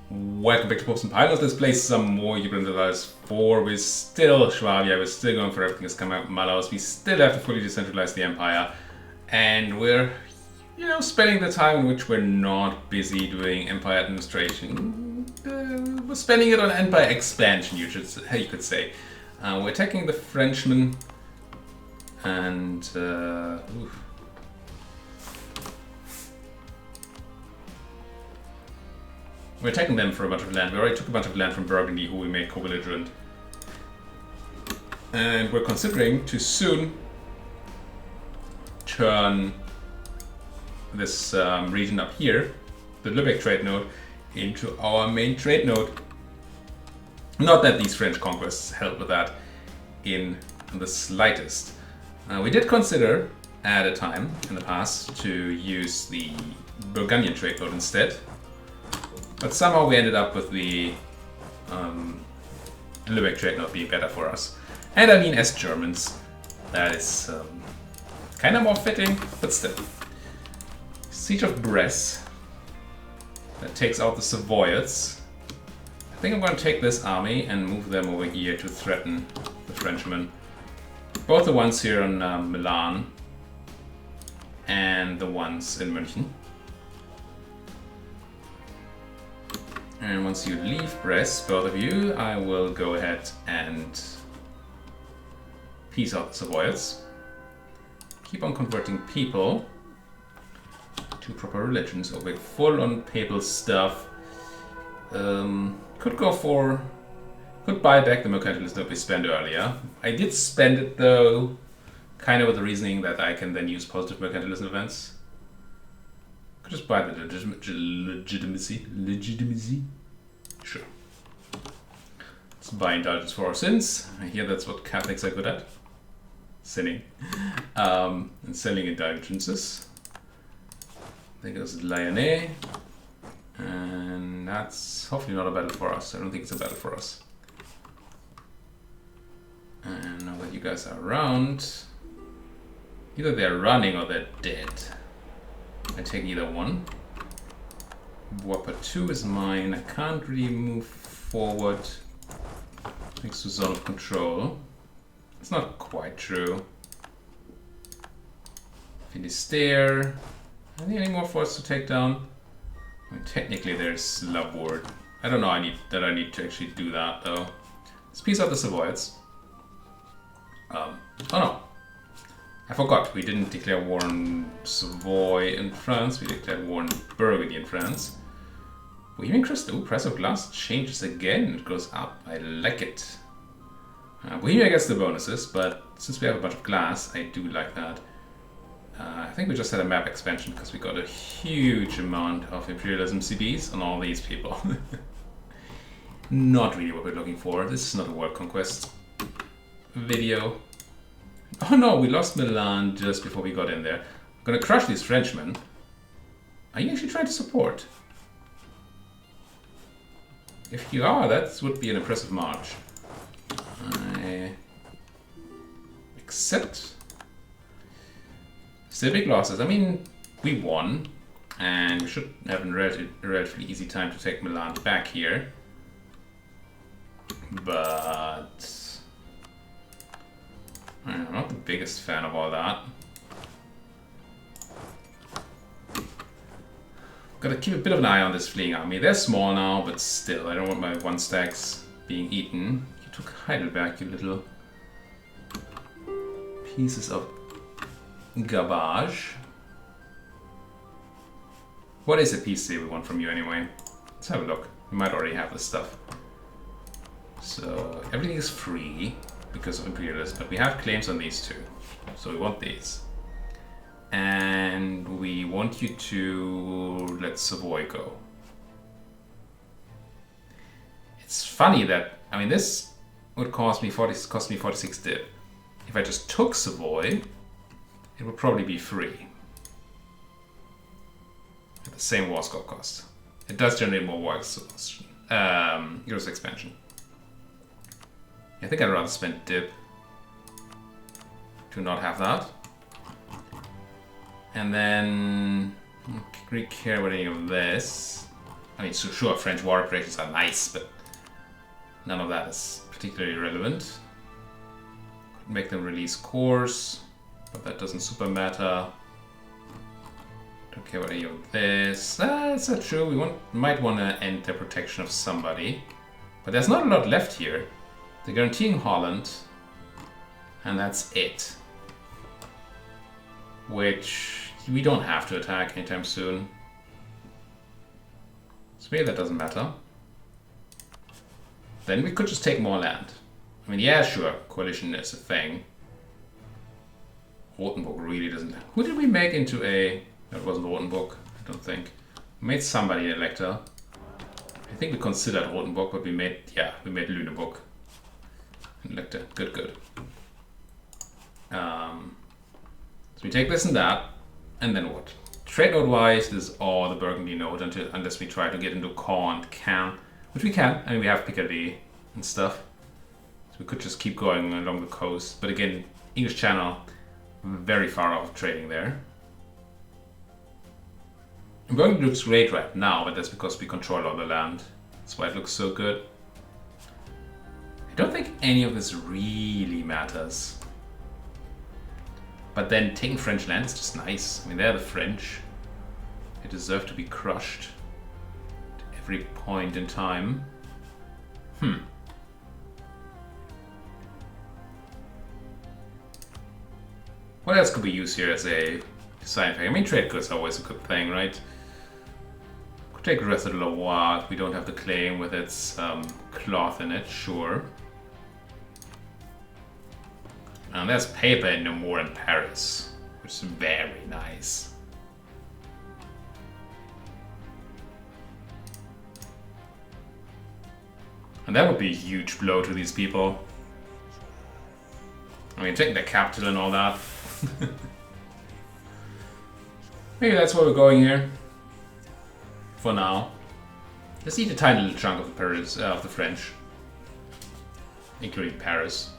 Welcome back to Popes and Pilots. Let's play some more Europa Universalis IV. We're still Schwabia, we're still going for everything that's come out Mulhouse. We still have to fully decentralize the Empire. And we're, spending the time in which we're not busy doing Empire administration. We're spending it on Empire expansion, you could say. We're attacking the Frenchmen. And, we're attacking them for a bunch of land. We already took a bunch of land from Burgundy, who we made co-belligerent. And we're considering to soon turn this region up here, the Lübeck trade node, into our main trade node. Not that these French conquests help with that in the slightest. We did consider at a time in the past to use the Burgundian trade node instead. But somehow we ended up with the Lübeck trade node being better for us. And I mean, as Germans, that is kind of more fitting, but still. Siege of Brest. That takes out the Savoyards. I think I'm going to take this army and move them over here to threaten the Frenchmen. Both the ones here in Milan and the ones in München. And once you leave Brest, both of you, I will go ahead and peace out the Savoyards. Keep on converting people to proper religions. So we're full on papal stuff. Could buy back the mercantilism that we spent earlier. I did spend it though, kind of with the reasoning that I can then use positive mercantilism events. Could just buy the legitimacy. Sure. Let's buy indulgence for our sins. I hear that's what Catholics are good at. Sinning. And selling indulgences. I think it was Lyonnais. And that's hopefully not a battle for us. I don't think it's a battle for us. And now that you guys are around, either they're running or they're dead. I take either one. Whopper 2 is mine. I can't really move forward thanks to zone of control. It's not quite true. Finisterre. Are there any more forts to take down? I mean, technically there's Labourd. I don't know I need to actually do that though. Let's piece out the Savoyards. Oh no. I forgot, we didn't declare war on Savoy in France, we declared war on Burgundy in France. Bohemian Crystal, price of glass changes again, it goes up, I like it. Bohemia gets the bonuses, but since we have a bunch of glass, I do like that. I think we just had a map expansion because we got a huge amount of imperialism CBs on all these people. Not really what we're looking for, this is not a world conquest video. Oh no, we lost Milan just before we got in there. I'm gonna crush these Frenchmen. Are you actually trying to support? If you are, that would be an impressive march. I accept. Still big losses. I mean, we won. And we should have a relatively easy time to take Milan back here. But I'm not the biggest fan of all that. Gotta keep a bit of an eye on this fleeing army. They're small now, but still, I don't want my one stacks being eaten. You took Heidelberg, you little pieces of garbage. What is a piece we want from you anyway? Let's have a look. We might already have this stuff. So everything is free because of imperialism, but we have claims on these two, so we want these. And we want you to let Savoy go. It's funny that, I mean, this would cost me 46 div. If I just took Savoy, it would probably be free. At the same war score cost. It does generate more war exhaustion. Euros expansion. I think I'd rather spend dip to not have that. And then I don't really care about any of this. I mean, so sure, French war reparations are nice, but none of that is particularly relevant. Could make them release cores, but that doesn't super matter. Don't care about any of this. It's not true. We might want to end the protection of somebody. But there's not a lot left here. They're guaranteeing Holland. And that's it. Which we don't have to attack anytime soon. So maybe that doesn't matter. Then we could just take more land. I mean, yeah, sure, coalition is a thing. Rotenburg really doesn't... Who did we make into a... That wasn't Rotenburg, I don't think. We made somebody an elector. I think we considered Rotenburg, but we made Lüneburg an elector. Good. So we take this and that, and then what? Trade node-wise, this is all the Burgundy node unless we try to get into Caen and Caen, which we can. I mean, we have Picardy and stuff. So we could just keep going along the coast. But again, English Channel, very far off trading there. Burgundy looks great right now, but that's because we control all the land. That's why it looks so good. I don't think any of this really matters. But then taking French land is just nice. I mean, they're the French. They deserve to be crushed at every point in time. What else could we use here as a design factor? I mean, trade goods are always a good thing, right? Could take the rest of the Loire. We don't have the claim with its cloth in it, sure. And there's paper in Namur in Paris, which is very nice. And that would be a huge blow to these people. I mean, taking the capital and all that. Maybe that's where we're going here. For now. Let's eat a tiny little chunk of the French. Including Paris.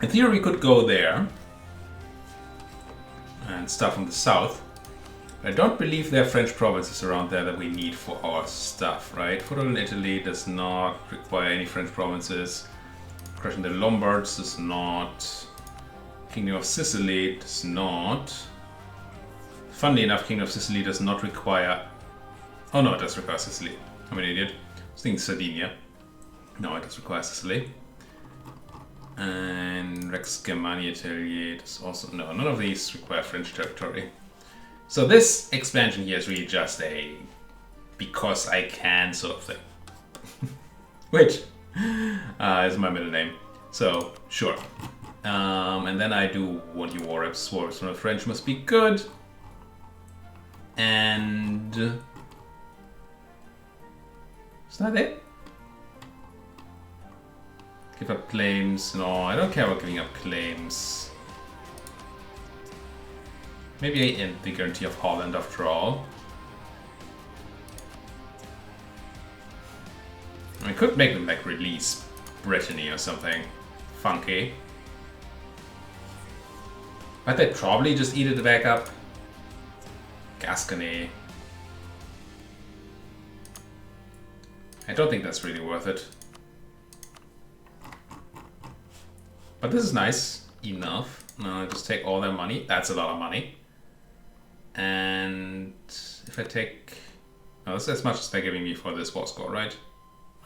In theory, we could go there and start from the south. I don't believe there are French provinces around there that we need for our stuff, right? Foothold in Italy does not require any French provinces. Crushing the Lombards does not. Kingdom of Sicily does not. Funnily enough, Kingdom of Sicily does not require... Oh no, it does require Sicily. I'm an idiot. I was thinking Sardinia. No, it does require Sicily. And Rex Germania Atelier does also... No, none of these require French territory. So this expansion here is really just a because I can sort of thing. Which is my middle name. So, sure. And then I do want you war reps. War reps from the French must be good. And... Is that it? Give up claims. No, I don't care about giving up claims. Maybe I end the guarantee of Holland after all. I could make them like release Brittany or something funky. But they'd probably just eat it back up. Gascony. I don't think that's really worth it. But this is nice enough. No, I just take all their money. That's a lot of money. And if I take... No, that's as much as they're giving me for this war score, right?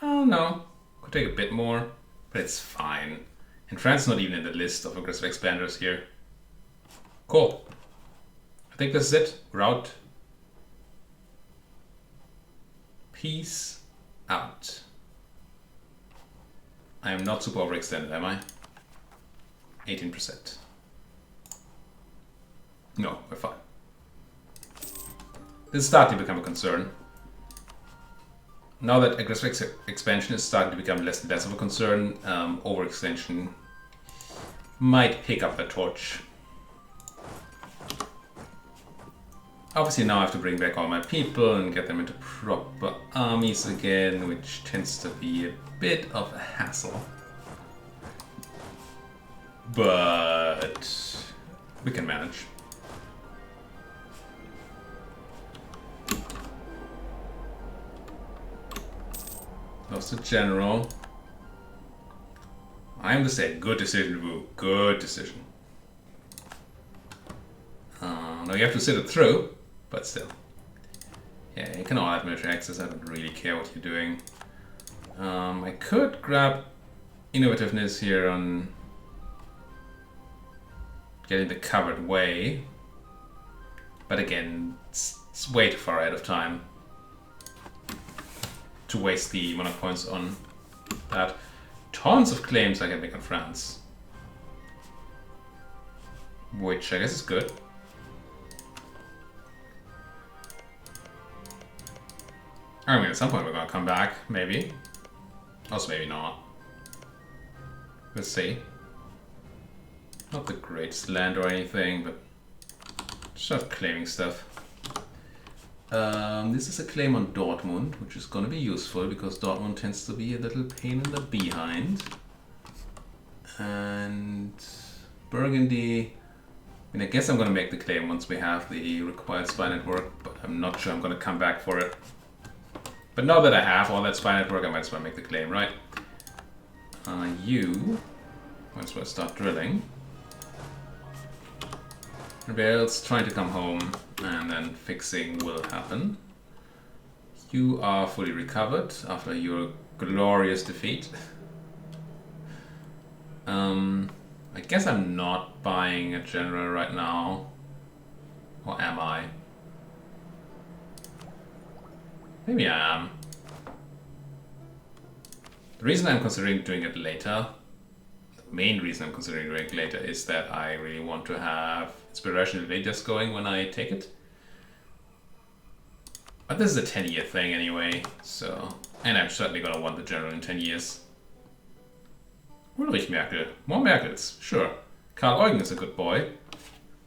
Well, no. Could take a bit more, but it's fine. And France is not even in the list of aggressive expanders here. Cool. I think this is it. We're out. Peace out. I am not super overextended, am I? 18%. No, we're fine. This is starting to become a concern. Now that aggressive expansion is starting to become less and less of a concern, overextension might pick up the torch. Obviously now I have to bring back all my people and get them into proper armies again, which tends to be a bit of a hassle. But we can manage. Lost a general. I am to say, good decision, Wu. Good decision. Now you have to sit it through, but still. Yeah, you can all have military access. I don't really care what you're doing. I could grab innovativeness here on getting the covered way, but again, it's way too far ahead of time to waste the monarch points on that. Tons of claims I can make on France, which I guess is good. I mean, at some point we're gonna come back, maybe. Also, maybe not. We'll see. Not the greatest land or anything, but just claiming stuff. This is a claim on Dortmund, which is gonna be useful because Dortmund tends to be a little pain in the behind. And Burgundy. I mean, I guess I'm gonna make the claim once we have the required spy network, but I'm not sure I'm gonna come back for it. But now that I have all that spy network, I might as well make the claim, right? You might as well start drilling. Rebels trying to come home, and then fixing will happen. You are fully recovered after your glorious defeat. I guess I'm not buying a general right now. Or am I? Maybe I am. The reason I'm considering doing it later, the main reason I'm considering doing it later, is that I really want to have Inspirational Leaders going when I take it. But this is a 10-year thing anyway, so... And I'm certainly gonna want the general in 10 years. Ulrich Merkel. More Merkels, sure. Karl Eugen is a good boy.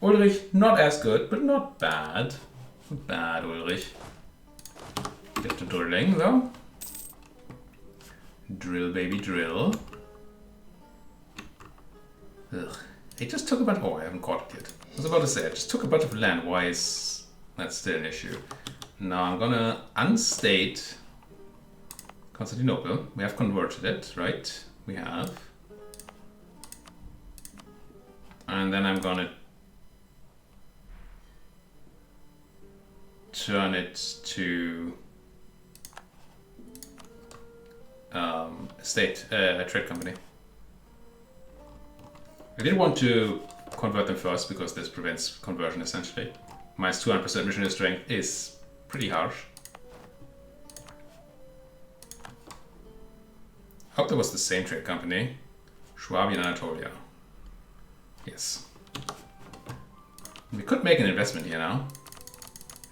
Ulrich, not as good, but not bad. Not bad, Ulrich. Get to drilling, though. Drill, baby, drill. Ugh. It just took a bunch... Oh, I haven't caught it yet. I was about to say, I just took a bunch of land. Why is that still an issue? Now I'm gonna unstate Constantinople. We have converted it, right? We have. And then I'm gonna turn it to a trade company. I did want to convert them first because this prevents conversion essentially. Minus 200% missionary strength is pretty harsh. I hope that was the same trade company. Schwabian Anatolia. Yes. We could make an investment here now.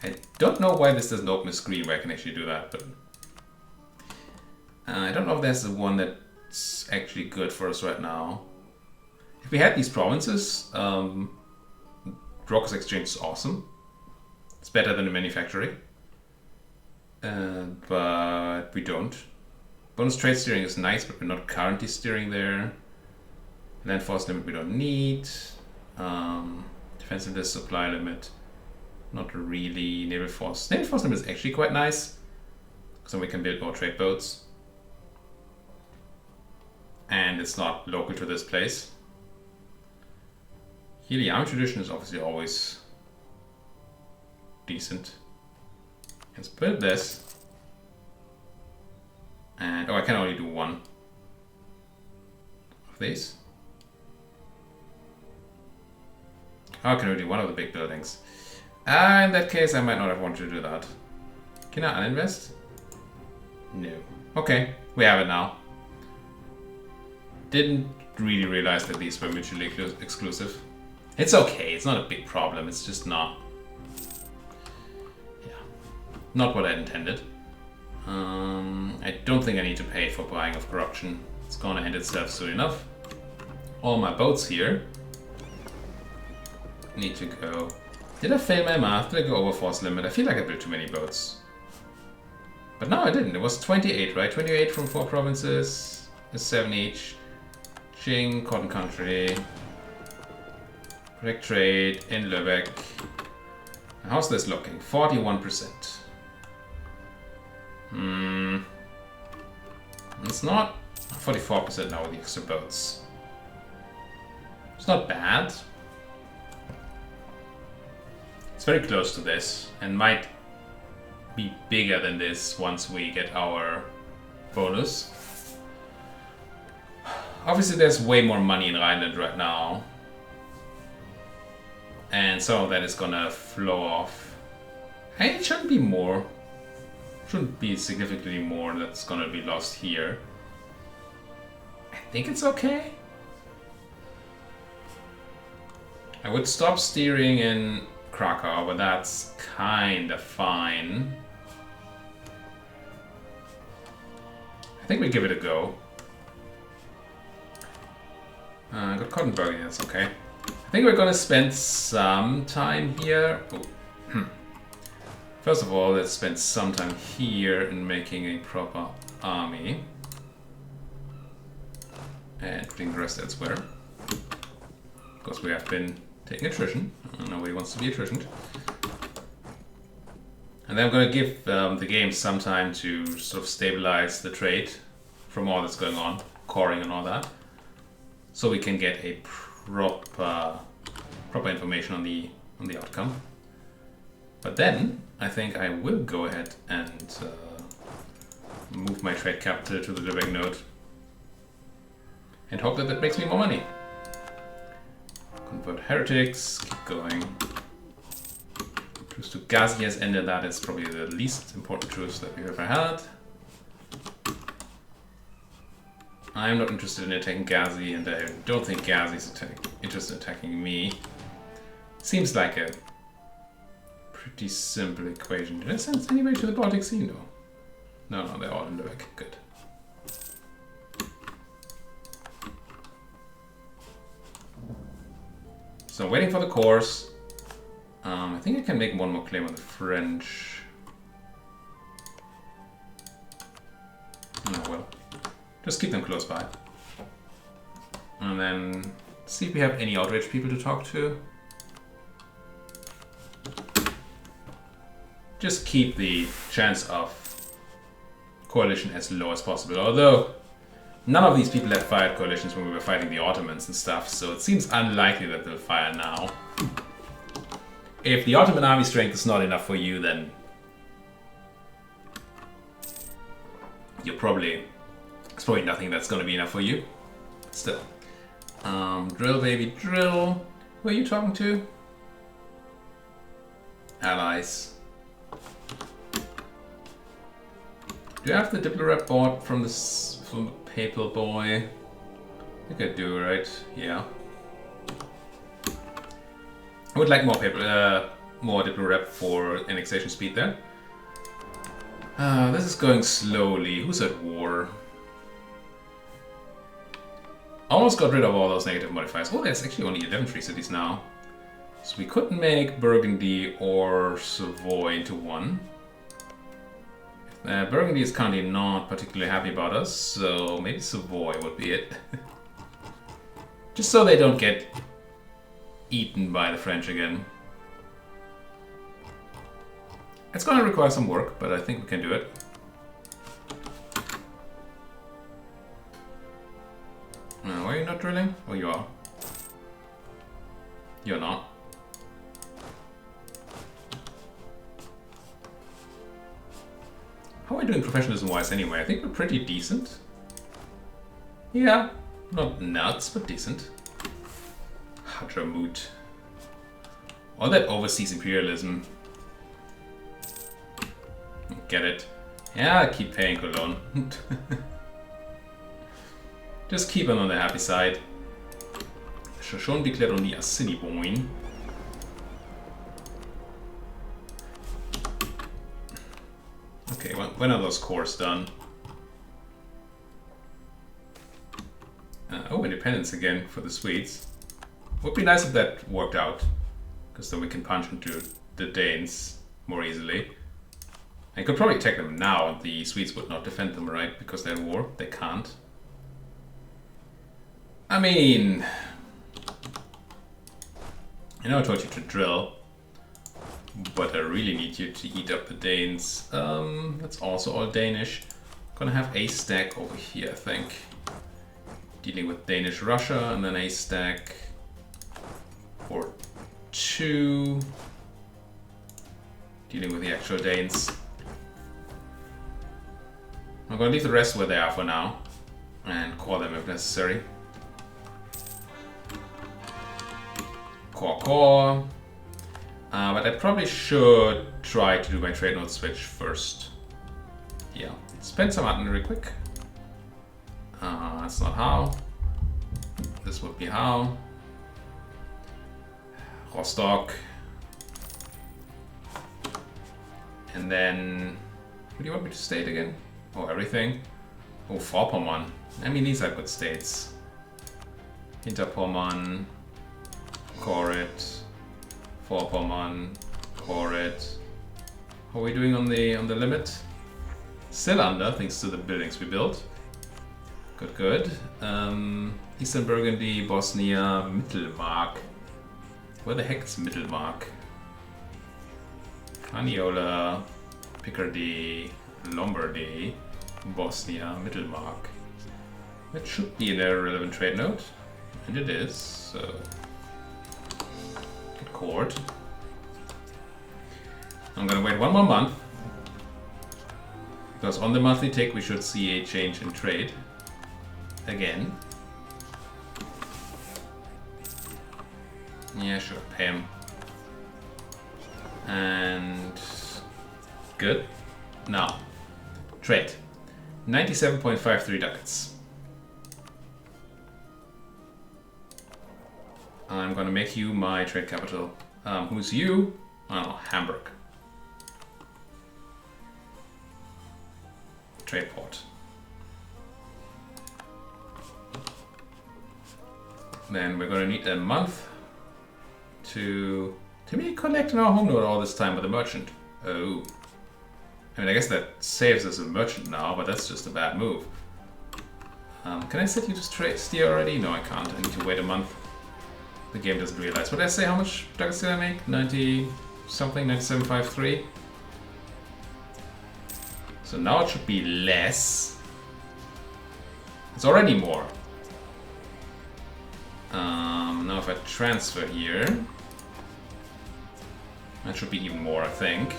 I don't know why this doesn't open a screen where I can actually do that, but I don't know if there's the one that's actually good for us right now. If we had these provinces, Brokers Exchange is awesome. It's better than the manufacturing. But we don't. Bonus trade steering is nice, but we're not currently steering there. Land force limit we don't need. Defensiveness supply limit. Not really. Naval force. Naval force limit is actually quite nice. So we can build more trade boats. And it's not local to this place. Here the army tradition is obviously always decent. Let's build this. And oh, I can only do one of these. Oh, I can only do one of the big buildings. In that case, I might not have wanted to do that. Can I uninvest? No. Okay, we have it now. Didn't really realize that these were mutually exclusive. It's okay, it's not a big problem, it's just not... Yeah, not what I intended. I don't think I need to pay for buying of corruption. It's gonna end itself soon enough. All my boats here need to go. Did I fail my math? Did I go over force limit? I feel like I built too many boats. But no, I didn't. It was 28, right? 28 from 4 provinces, is 7 each. Qing, Cotton Country, Direct Trade in Lübeck. How's this looking? 41%. It's not 44% now with the extra boats. It's not bad. It's very close to this and might be bigger than this once we get our bonus. Obviously there's way more money in Rhineland right now. And some of that is gonna flow off. And it shouldn't be more. Shouldn't be significantly more that's gonna be lost here. I think it's okay. I would stop steering in Krakow, but that's kinda fine. I think we give it a go. Got Cottenburg, that's okay. I think we're gonna spend some time here. Oh. First of all, let's spend some time here in making a proper army. And putting the rest elsewhere. Because we have been taking attrition. Nobody wants to be attritioned. And then I'm gonna give the game some time to sort of stabilize the trade from all that's going on, coring and all that. So we can get a proper information on the outcome. But then I think I will go ahead and move my trade capital to the direct node and hope that that makes me more money. Convert heretics, keep going. Truce to Ghazi has ended. That is probably the least important truce that we've ever had. I'm not interested in attacking Ghazi, and I don't think Ghazi is interested in attacking me. Seems like a pretty simple equation. Did I send anybody to the Baltic Sea? No. No, they're all in the back. Good. So waiting for the course. I think I can make one more claim on the French. Oh well. Just keep them close by. And then see if we have any outraged people to talk to. Just keep the chance of coalition as low as possible. Although none of these people have fired coalitions when we were fighting the Ottomans and stuff, so it seems unlikely that they'll fire now. If the Ottoman army strength is not enough for you, then it's probably nothing that's going to be enough for you. Still. Drill, baby, drill. Who are you talking to? Allies. Do you have the Diplorep bought from the Papal boy? I think I do, right? Yeah. I would like more Diplorep for annexation speed there. This is going slowly. Who's at war? Almost got rid of all those negative modifiers. Oh, there's actually only 11 free cities now. So we couldn't make Burgundy or Savoy into one. Burgundy is currently not particularly happy about us, so maybe Savoy would be it. Just so they don't get eaten by the French again. It's going to require some work, but I think we can do it. Why are you not drilling? Oh, you are. You're not. How are we doing professionalism-wise anyway? I think we're pretty decent. Yeah, not nuts, but decent. Hadramut. All that overseas imperialism. Get it? Yeah, keep paying Cologne. Just keep them on the happy side. Schon declared on the Assiniboine. Okay, when are those cores done? Oh, independence again for the Swedes. Would be nice if that worked out, because then we can punch into the Danes more easily. I could probably attack them now, and the Swedes would not defend them, right? Because they're in war. They can't. I mean, I know I told you to drill, but I really need you to eat up the Danes. That's also all Danish. Gonna have a stack over here, I think. Dealing with Danish Russia, and then a stack for 2. Dealing with the actual Danes. I'm gonna leave the rest where they are for now, and core them if necessary. Core. But I probably should try to do my trade node switch first. Yeah, spend some itinerary quick. That's not how. This would be how. Rostock. And then, who do you want me to state again? Oh, everything. Oh, Vorpommern. I mean, these are good states. Hinterpommern, Koret, Vorpommern, Koret. How are we doing on the limit? Still under, thanks to the buildings we built. Good. Eastern Burgundy, Bosnia, Mittelmark. Where the heck is Mittelmark? Aniola, Picardy, Lombardy, Bosnia, Mittelmark. That should be in a relevant trade node, and it is, so get court. I'm gonna wait 1 more month, because on the monthly tick we should see a change in trade again. Yeah, sure, pay him. And good. Now, trade. 97.53 ducats. I'm gonna make you my trade capital. Who's you? Oh, Hamburg. Trade port. Then we're gonna need a month to be collecting our home node all this time with a merchant. Oh. I mean, I guess that saves us a merchant now, but that's just a bad move. Can I set you to steer already? No, I can't. I need to wait a month. The game doesn't realize. What did I say? How much ducats did I make? 90 something, 97.53. So now it should be less. It's already more. Now if I transfer here, that should be even more, I think.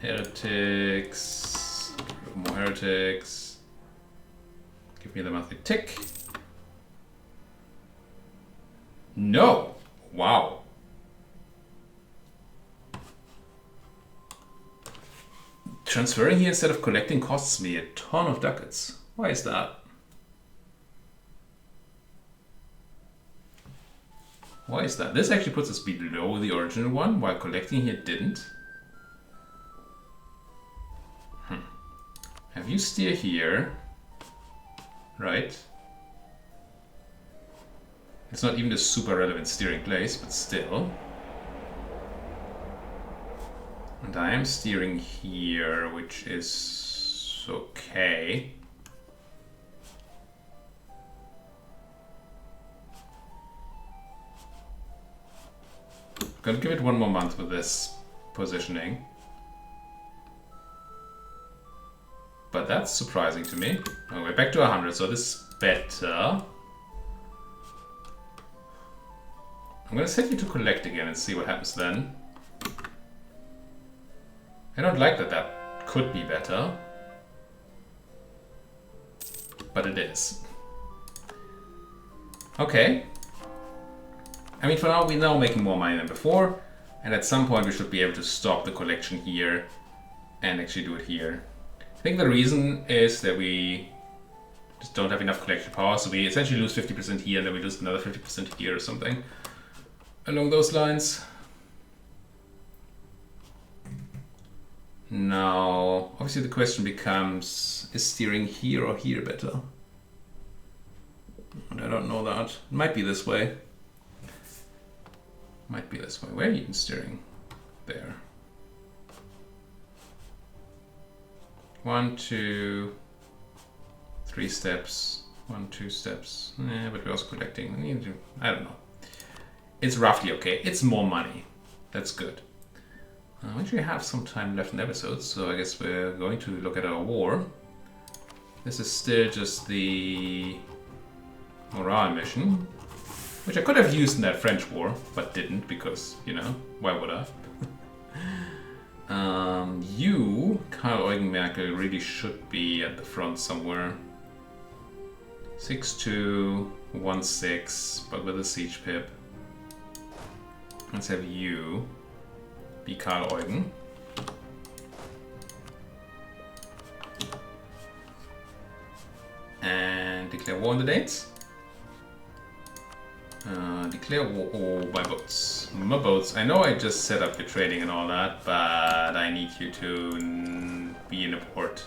Heretics. More heretics. Give me the monthly tick. No! Wow. Transferring here instead of collecting costs me a ton of ducats. Why is that? Why is that? This actually puts us below the original one, while collecting here didn't. Have you steer here, right? It's not even a super relevant steering place, but still. And I am steering here, which is okay. Gonna give it 1 more month with this positioning. But that's surprising to me. Oh, we're back to 100, so this is better. I'm gonna set you to collect again and see what happens then. I don't like that that could be better. But it is. Okay. I mean, for now, we're now making more money than before. And at some point, we should be able to stop the collection here and actually do it here. I think the reason is that we just don't have enough collection power. So we essentially lose 50% here and then we lose another 50% here or something along those lines. Now, obviously the question becomes, is steering here or here better? And I don't know that. It might be this way. Might be this way. Where are you steering? There. 1, 2, 3 steps. 1, 2 steps. Yeah, but we're also collecting. I don't know. It's roughly okay. It's more money. That's good. We actually have some time left in the episode, so I guess we're going to look at our war. This is still just the morale mission, which I could have used in that French war, but didn't because, you know, why would I? You, Karl Eugen Merkel, really should be at the front somewhere. 6-2-1-6, but with a siege pip. Let's have you be Karl Eugen. And declare war on the Danes. Declare war by boats. My boats. I know I just set up your trading and all that, but I need you to be in a port.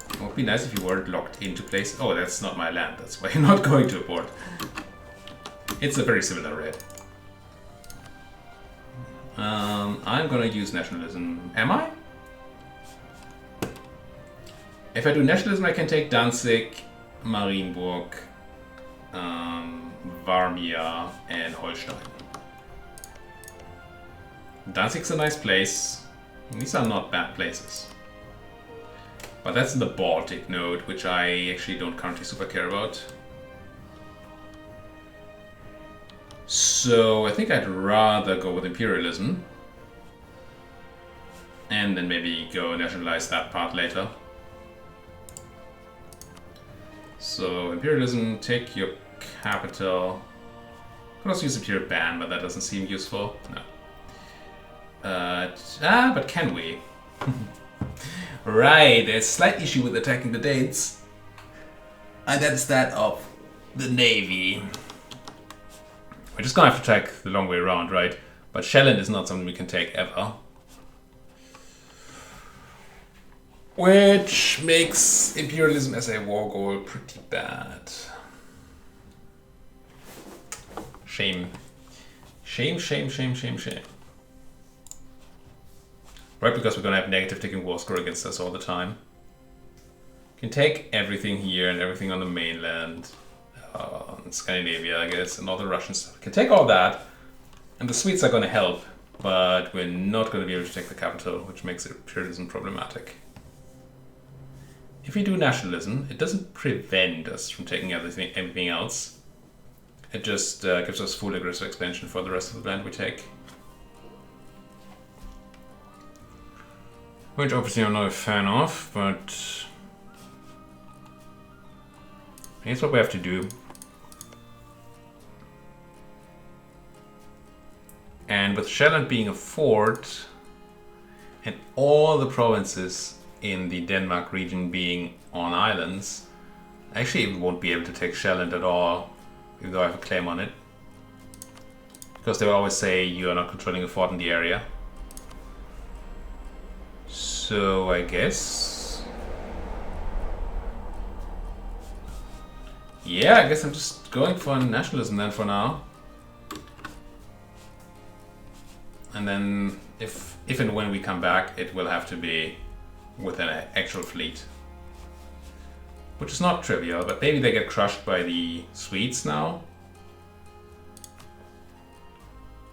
It would be nice if you weren't locked into place. Oh, that's not my land. That's why you're not going to a port. It's a very similar raid. I'm gonna use nationalism. Am I? If I do nationalism, I can take Danzig, Marienburg, Warmia, and Holstein. Danzig's a nice place. These are not bad places. But that's in the Baltic node, which I actually don't currently super care about. So I think I'd rather go with imperialism. And then maybe go nationalize that part later. So imperialism, take your capital. I could also use imperial ban, but that doesn't seem useful. No. But can we? Right, there's a slight issue with attacking the Danes. And that's that of the navy. We're just gonna have to attack the long way around, right? But Shelland is not something we can take ever. Which makes imperialism as a war goal pretty bad. Shame. Shame, shame, shame, shame, shame. Right, because we're gonna have negative ticking war score against us all the time. Can take everything here and everything on the mainland. Scandinavia, I guess, and all the Russian stuff. Can take all that, and the Swedes are gonna help, but we're not gonna be able to take the capital, which makes imperialism problematic. If we do nationalism, it doesn't prevent us from taking everything else. It just gives us full aggressive expansion for the rest of the land we take. Which obviously I'm not a fan of, but here's what we have to do. And with Shelland being a fort, and all the provinces in the Denmark region being on islands, I actually won't be able to take Shelland at all, even though I have a claim on it. Because they will always say you are not controlling a fort in the area. So I guess... yeah, I guess I'm just going for nationalism then for now. And then if and when we come back, it will have to be with an actual fleet. Which is not trivial, but maybe they get crushed by the Swedes now.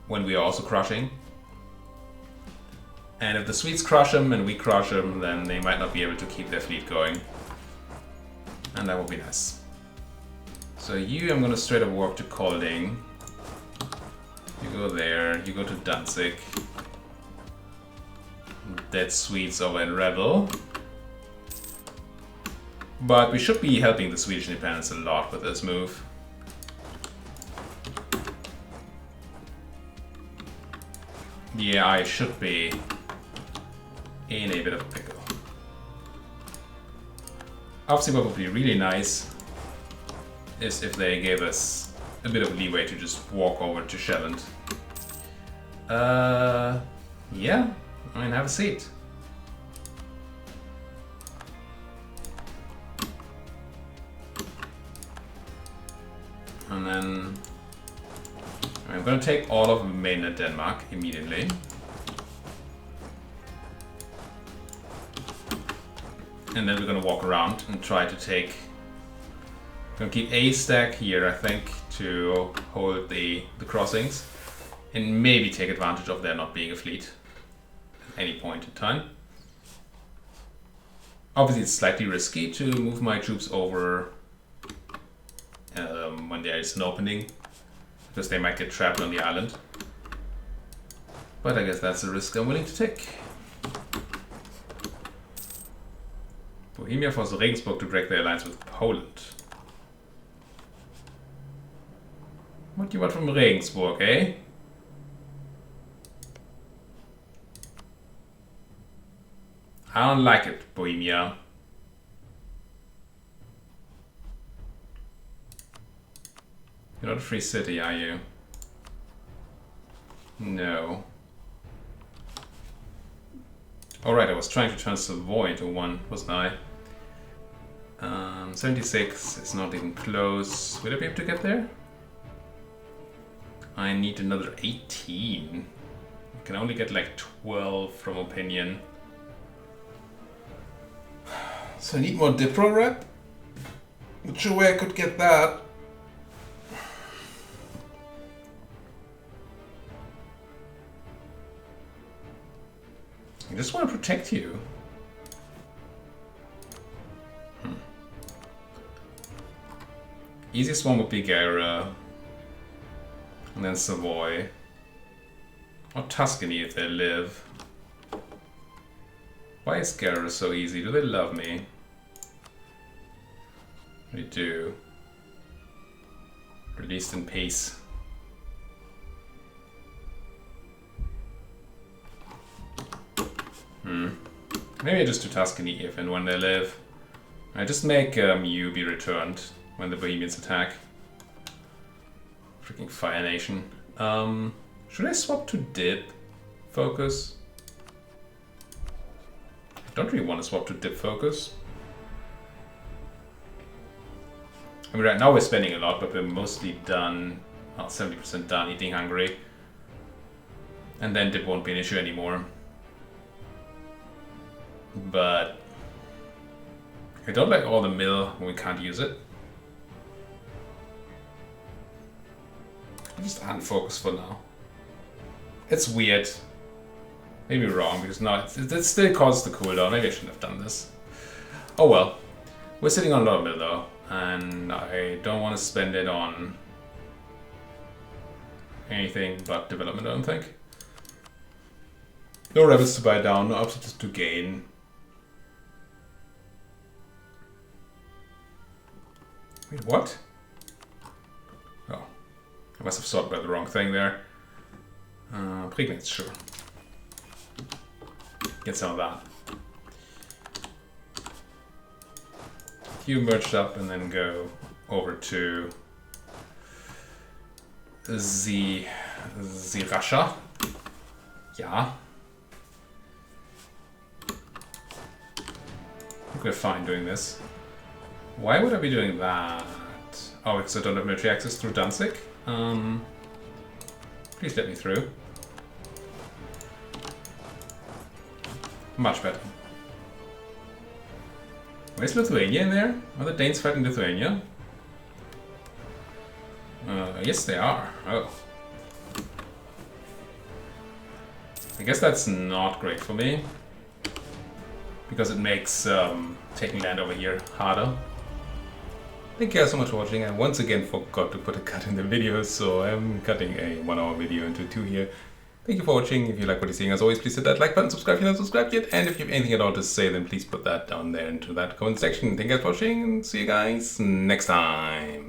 When we are also crushing. And if the Swedes crush them and we crush them, then they might not be able to keep their fleet going. And that would be nice. So you, I'm gonna straight up walk to Kolding. You go there, you go to Danzig. Dead Swedes over in Rebel. But we should be helping the Swedish independence a lot with this move. Yeah, I should be in a bit of a pickle. Obviously what would be really nice is if they gave us a bit of leeway to just walk over to Shelland. Yeah, I mean, have a seat. And then I'm gonna take all of mainland Denmark immediately. And then we're gonna walk around and try to take... gonna keep a stack here, I think, to hold the crossings. and maybe take advantage of there not being a fleet at any point in time. Obviously, it's slightly risky to move my troops over when there is an opening, because they might get trapped on the island. But I guess that's a risk I'm willing to take. Bohemia forces Regensburg to break their alliance with Poland. What do you want from Regensburg, eh? I don't like it, Bohemia. You're not a free city, are you? No. Alright, I was trying to turn Savoy into one, wasn't I? 76 is not even close. Will I be able to get there? I need another 18. I can only get like 12 from opinion. So I need more Dipro rep? Not sure where I could get that. I just want to protect you. Easiest one would be Guerra. And then Savoy. Or Tuscany if they live. Why is Guerra so easy? Do they love me? They do. Released in peace. Maybe I just do Tuscany if and when they live. I just make you be returned when the Bohemians attack. Freaking Fire Nation. Should I swap to Dip Focus? I don't really want to swap to Dip Focus. I mean, right now we're spending a lot, but we're mostly done, well, 70% done eating Hungary. And then Dip won't be an issue anymore. But I don't like all the mill when we can't use it. I just unfocus for now. It's weird. Maybe wrong, because now it still causes the cooldown. Maybe I shouldn't have done this. Oh well. We're sitting on a lot of mill though, and I don't want to spend it on anything but development, I don't think. No rebels to buy down, no obstacles to gain. Wait, what? Oh, I must have thought about the wrong thing there. Prignitz, sure. Get some of that. You merged up and then go over to the Russia. Yeah. I think we're fine doing this. Why would I be doing that? Oh, because I don't have military access through Danzig? Please let me through. Much better. Where's Lithuania in there? Are the Danes fighting Lithuania? Yes they are. Oh. I guess that's not great for me. Because it makes taking land over here harder. Thank you guys so much for watching. I once again forgot to put a cut in the video, so I'm cutting a 1 hour video into 2 here. Thank you for watching. If you like what you're seeing, as always, please hit that like button, subscribe if you're not subscribed yet, and if you have anything at all to say, then please put that down there into that comment section. Thank you guys for watching, and see you guys next time.